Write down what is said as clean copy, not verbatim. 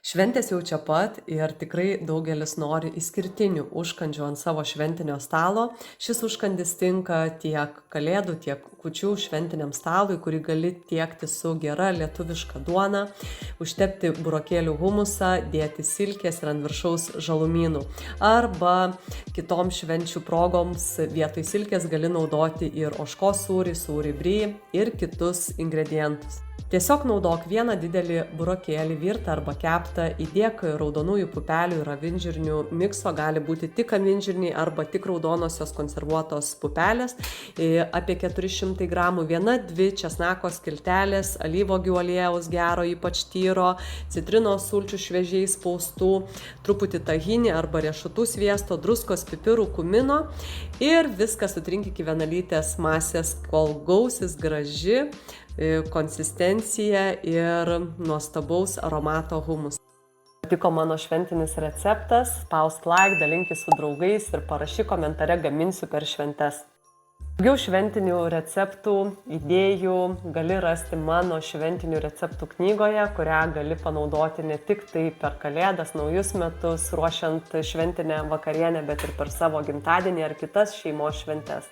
Šventės jau čia pat ir tikrai daugelis nori išskirtinių užkandžių ant savo šventinio stalo. Šis užkandis tinka tiek kalėdų, tiek kūčių šventiniam stalui, kurį gali tiekti su gera lietuviška duona, užtepti burokėlių humusą, dėti silkės ir ant viršaus žalumynų. Arba kitom švenčių progoms vietoj silkės gali naudoti ir ožkos sūrį, sūrį bry ir kitus ingredientus. Tiesiog naudok vieną didelį burokėlį, virtą arba keptą, įdėk raudonųjų pupelių ir avinžirnių mikso, gali būti tik avinžirniai arba tik raudonosios konservuotos pupelės, apie 400 gramų, 1-2 česnako skiltelės, alyvuogių aliejaus gero, ypač tyro, citrinos sulčių šviežiai spaustų, truputį tahinį arba riešutų sviesto, druskos, pipirų, kumino ir viską sutrink iki vienalytės masės, kol gausis graži konsistencija ir nuostabaus aromato humus. Patiko mano šventinis receptas, spausk like, dalinkis su draugais ir parašyk komentare gaminsiu per šventes. Daugiau šventinių receptų, idėjų gali rasti mano šventinių receptų knygoje, kurią gali panaudoti ne tik tai per Kalėdas, naujus metus, ruošiant šventinę vakarienę, bet ir per savo gimtadienį ar kitas šeimos šventes.